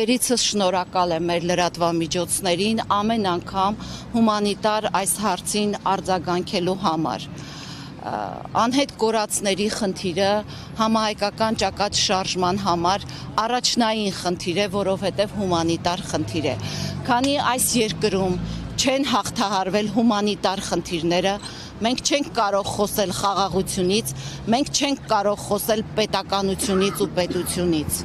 Երիցս շնորհակալ եմ մեր լրատվամիջոցներին ամեն անգամ հումանիտար այս հարցին արձագանքելու համար։ Անհետ կորածների խնդիրը համահայկական ճակատ շարժման համար առաջնային խնդիր է, որովհետև հումանիտար խնդիր է։ Քանի այս երկրում չեն հաղթահարվել հումանիտար խնդիրները, մենք չենք կարող խոսել խաղաղությունից, մենք չենք կարող խոսել պետականությունից ու պետությունից։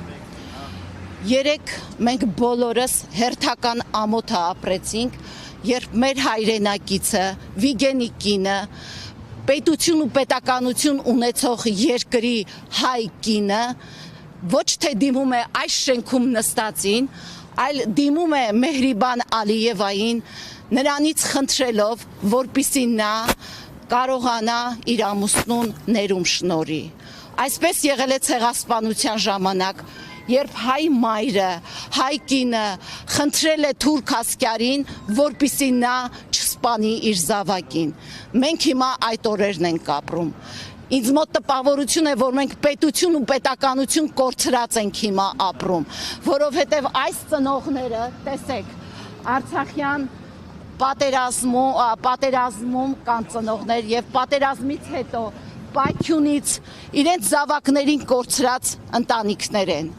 Երեք մենք բոլորս հերթական ամոթը ապրեցինք, երբ մեր հայրենակիցը, Վիգենի կինը, պետություն ու պետականություն ունեցող երկրի հայ կինը ոչ թե դիմում է այս շենքում նստածին, այլ դիմում է Մեհրիբան Ալիևային, նրանից խնդրելով, որպեսզի նա կարողանա իր ամուսնուն ներում շնորհի։ Այսպես եղել է ցեղասպանության ժամանակ, երբ հայ մայրը, հայ կինը խնդրել է թուրք ասկարին, որպեսզի նա չսպանի իր զավակին։ Մենք հիմա այդ օրերն ենք ապրում։ Ինձ մոտ տպավորություն է, որ մենք պետություն ու պետականություն կորցրած ենք հիմա ապրում, որովհետև այս ծնողները, տեսեք, Արցախյան պատերազմում կան ծնողներ եւ պատերազմից հետո Պայթյունից իրենց զավակներին կորցրած ընտանիքներ են։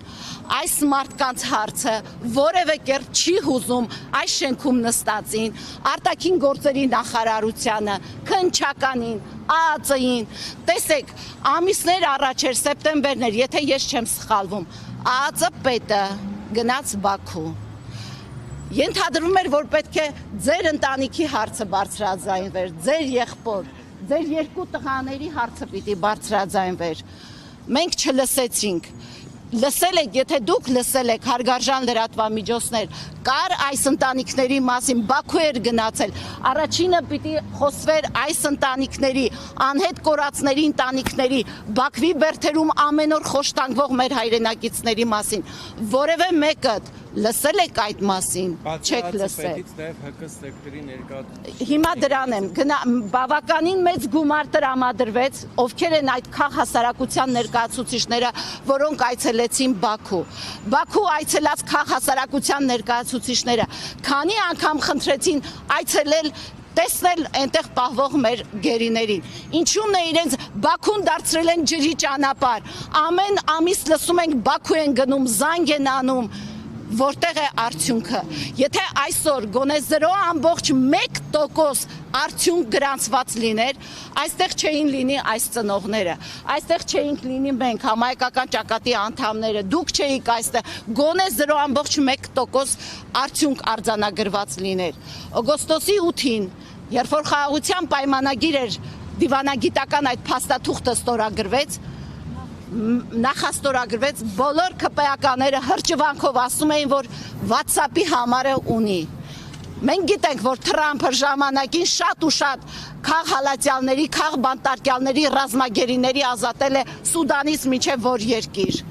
Այս մարդկանց հարցը որևէ կերպ չի հուզում այս շենքում նստածին, արտաքին գործերի նախարարությանը, քննչականին, ԱԱԾ-ին։ Տեսեք, ամիսներ առաջ էր, սեպտեմբերն էր, եթե ես չեմ սխալվում, ԱԱԾ պետը գնաց Բաքու։ Ենթադրվում էր, որ պետք է ձեր ընտանիքի հարցը բարձրաձայնվեր, ձեր եղբոր, ձեր երկու տղաների հարցը պիտի բարձրաձայնվեր։ Մենք չլսեցինք։ Լսել եք, եթե դուք լսել եք հարգարժան լրատվամիջոցներ, կար այս ընտանիքների մասին, Բաքու էր գնացել, առաջինը պիտի խոսվեր այս ընտանիքների, անհետ կորածների ընտանիքների, Բաքվի բերդերում ամեն օր խոշտանգվող մեր հայրենակիցների մասին, որևէ մեկը լսել եք այդ մասին, չեք լսել։ Հիմա դրան եմ, բավականին մեծ գումար տրամադրվեց, ովքեր են այդ քաղաքասարակության ներկայացուցիչները, որոնք այցելեցին Բաքու։ Բաքու այցելած քաղաքասարակության ներկայացուցիչները քանի անգամ խնդրեցին այցելել տեսնել այնտեղ պահվող մեր գերիներին։ Ինչու՞մն է իրենց Բաքուն դարձրել են ջրի ճանապարհ։ Ամեն ամիս լսում ենք Բաքու են գնում, զանգ են անում։ Որտեղ է արդյունքը։ Եթե այսօր գոնե 0.1% արդյունք գրանցված լիներ, այստեղ չէին լինի այս ծնողները, այստեղ չէինք լինի մենք, համահայկական ճակատի անդամները, դուք չէիք այստեղ, գոնե 0.1% արդյունք արձանագրված լիներ։ Օգոստոսի 8-ին, երբ որ խաղաղության պայմանագիր էր, դիվանագիտական այդ փաստաթուղթը ստորագրվեց, նախաստորագրվեց, բոլոր ԿՊԱ-ականները հրճվանքով ասում էին, որ WhatsApp-ի համարը ունի։ Մենք գիտենք, որ Թրամփը ժամանակին շատ ու շատ քաղհալատյալների, քաղբանտարկյալների, ռազմագերիների ազատել է Սուդանից մինչև որ երկիր։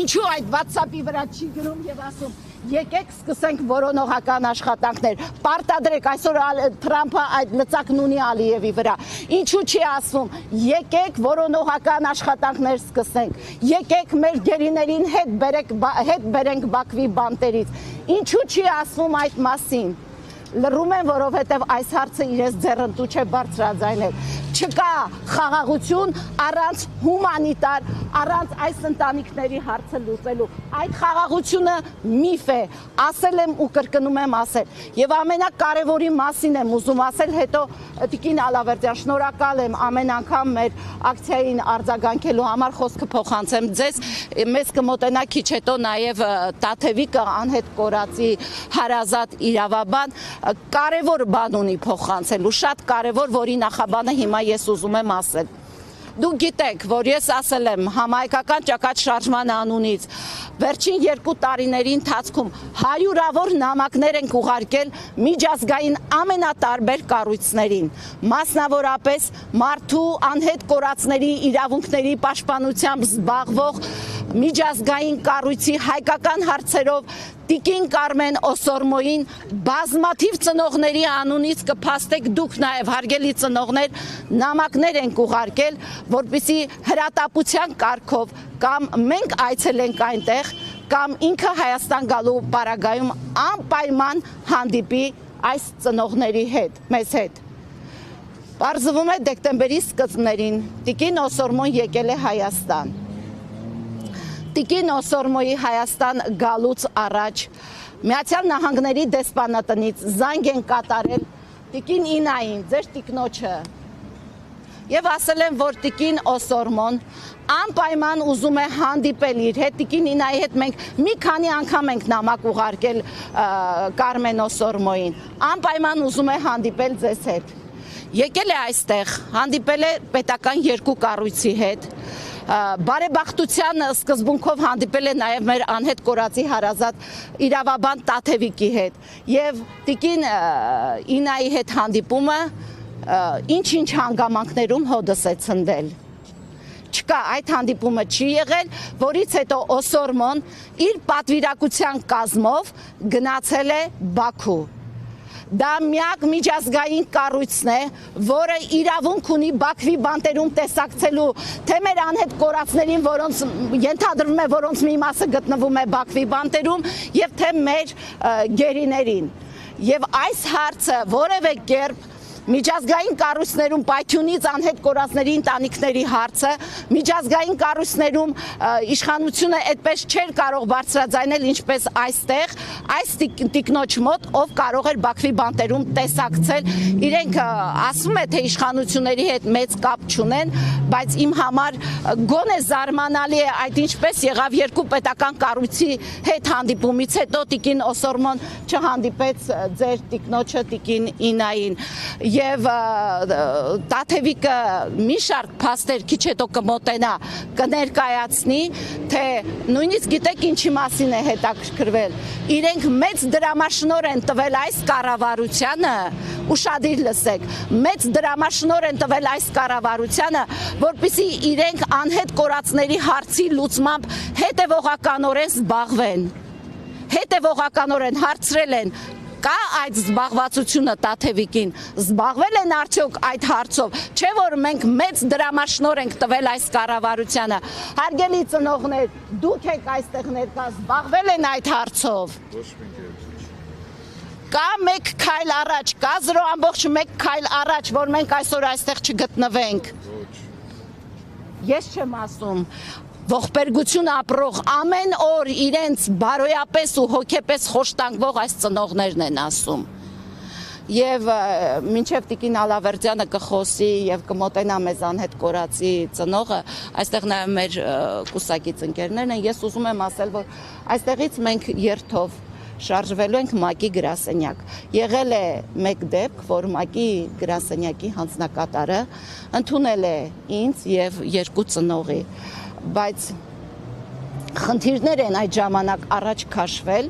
Ինչու այդ WhatsApp-ի վրա չի գրում եւ ասում եկեք սկսենք որոնողական աշխատանքներ, պարտադրեք, այսօր Թրամփը այդ լծակն ունի Ալիևի վրա, ինչու չի ասվում, եկեք որոնողական աշխատանքներ սկսենք, եկեք մեր գերիներին հետ բերենք Բաքվի բանտերից, ինչու չի ասվում այդ մասին, լռում են, որովհետև այս հարցը իրենց ձեռնտու չէ բարձրաձայնել, չկա խաղաղություն առանց հումանիտար, առանց այս ընտանիքների հարցը լուծելու, այդ խաղաղությունը միֆ է, ասել եմ ու կրկնում եմ ասել, եւ ամենակարևորի մասին եմ ուզում ասել, հետո Տիկին Ալավերդյան, շնորհակալ եմ ամեն անգամ մեր ակցիային արձագանքելու համար, խոսքը փոխանցեմ ձեզ, մեզ կմոտենա քիչ հետո նաեւ Տաթևիկը անհետ կորածի հարազատ իրավաբան, կարևոր բան ունի փոխանցելու, շատ կարևոր, որի նախաբանը հիմա ես ուզում եմ ասել։ Դուք գիտեք, որ ես ասել եմ համահայկական ճակատ շարժման անունից, վերջին 2 տարիների ընթացքում հարյուրավոր նամակներ ենք ուղարկել միջազգային ամենատարբեր կառույցներին, մասնավորապես մարդու անհետ կորածների իրավունքների պաշտպանությամբ զբաղվող միջազգային կառույցի հայկական հարցերով Տիկին Կարմեն Օսորմոյին բազմաթիվ ծնողների անունից կփաստեք դուք նաև հարգելի ծնողներ նամակներ ենք ուղարկել, որպեսզի հրատապության կարգով կամ մենք այցելենք այնտեղ կամ ինքը Հայաստան գալու պարագայում անպայման հանդիպի այս ծնողների հետ, մեզ հետ։ Պարզվում է դեկտեմբերի սկզբներին տիկին Օսորմոն եկել է Հայաստան։ Տիկին Օսորմոյի Հայաստան գալուց առաջ Միացյալ Նահանգների դեսպանատնից զանգ են կատարել տիկին Ինային, ձեր տիկնոջը, եւ ասել են, որ տիկին Օսորմոն անպայման ուզում է հանդիպել իր հետ, տիկին Ինայի հետ մենք մի քանի անգամ ենք նամակ ուղարկել Կարմեն Օսորմոյին, անպայման ուզում է հանդիպել ձեզ հետ։ Եկել է այստեղ, հանդիպել է պետական երկու կառույցի հետ, բարեբախտության սկզբունքով հանդիպել է նաև մեր անհետ կորածի հարազատ իրավաբան Տաթևիկի հետ եւ տիկին Ինայի հետ հանդիպումը ինչ-ինչ հանգամանքներում հոդս է ցնդել։ Չկա, այդ հանդիպումը չի եղել, որից հետո Օսորմոն իր պատվիրակության կազմով գնացել է Բաքու։ Դա միակ միջազգային կառույցն է, որը իրավունք ունի Բաքվի բանտերում տեսակցելու թե մեր անհետ կորածներին, որոնց ենթադրվում է, որոնց մի մասը գտնվում է Բաքվի բանտերում, եւ թե մեր գերիներին։ Եվ այս հարցը որևէ կերպ միջազգային կառույցներում պայթյունից անհետ կորածների ընտանիքների հարցը, միջազգային կառույցներում իշխանությունը այդպես չէր կարող բարձրաձայնել, ինչպես այստեղ, այս տիկնոջ մոտ, ով կարող էր Բաքվի բանտերում տեսակցել, իրենք ասում է, թե իշխանությունների հետ մեծ կապ չունեն, բայց իմ համար գոնե զարմանալի է այդ ինչպես եղավ երկու պետական կառույցի հետ հանդիպումից հետո տիկին Օսորմոն չհանդիպեց ձեր տիկնոջը տիկին Ինային։ Եվ Տաթևիկը մի շարք փաստեր քիչ հետո կմոտենա, կներկայացնի, թե նույնիսկ գիտեք ինչի մասին է հետաքրքրվել։ Իրենք մեծ դրամաշնոր են տվել այս կառավարությանը, ուշադիր լսեք, մեծ դրամաշնոր են տվել այս կառավարությանը, որպեսզի իրենք անհետ կորածների հարցի լուծմամբ հետևողականորեն զբաղվեն։ Հետևողականորեն հարցրել են կա այդ զբաղվածությունը Տաթևիկին, զբաղվել են արդյոք այդ հարցով, չէ որ մենք մեծ դրամաշնոր ենք տվել այս կառավարությանը, հարգելի ծնողներ, դուք եք այստեղ ներկա, զբաղվել են այդ հարցով։ Կա մեկ քայլ առաջ, կա 0.1 քայլ առաջ, որ մենք այսօր այստեղ չգտնվենք։ Ես չեմ ասում, ողբերգություն ապրող ամեն օր իրենց բարոյապես ու հոգեպես խոշտանգվող այս ծնողներն են ասում։ Եվ մինչև տիկին Ալավերդյանը կխոսի եւ կմոտենա մեզ անհետ կորածի ծնողը, այստեղ նաեւ մեր կուսակից ընկերներն են, ես ուզում եմ ասել, որ այստեղից մենք երթով շարժվելու ենք ՄԱԿ-ի գրասենյակ։ Եղել է մեկ դեպք, որ ՄԱԿ-ի գրասենյակի հանձնակատարը ընդունել է ինձ եւ երկու ծնողի, բայց խնդիրներ են այդ ժամանակ առաջ քաշվել,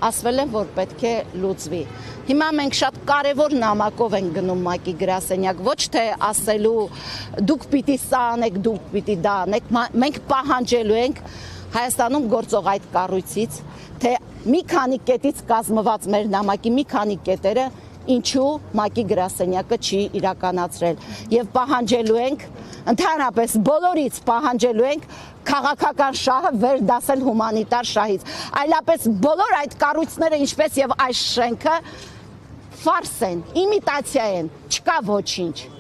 ասվել են, որ պետք է լուծվի։ Հիմա մենք շատ կարևոր նամակով ենք գնում ՄԱԿ-ի գրասենյակ, ոչ թե ասելու դուք պիտի սա անեք, դուք պիտի դա անեք, մենք պահանջելու ենք Հայաստանում գործող այդ կառույցից, թե մի քանի կետից կազմված մեր նամակի մի քանի կետերը ինչու ՄԱԿ-ի գրասենյակը չի իրականացրել եւ պահանջելու ենք ընդհանրապես բոլորից պահանջելու ենք քաղաքական շահը վերդասել հումանիտար շահից, այլապես բոլոր այդ կառույցները ինչպես եւ այս շենքը ֆարս են, իմիտացիա են, չկա ոչինչ։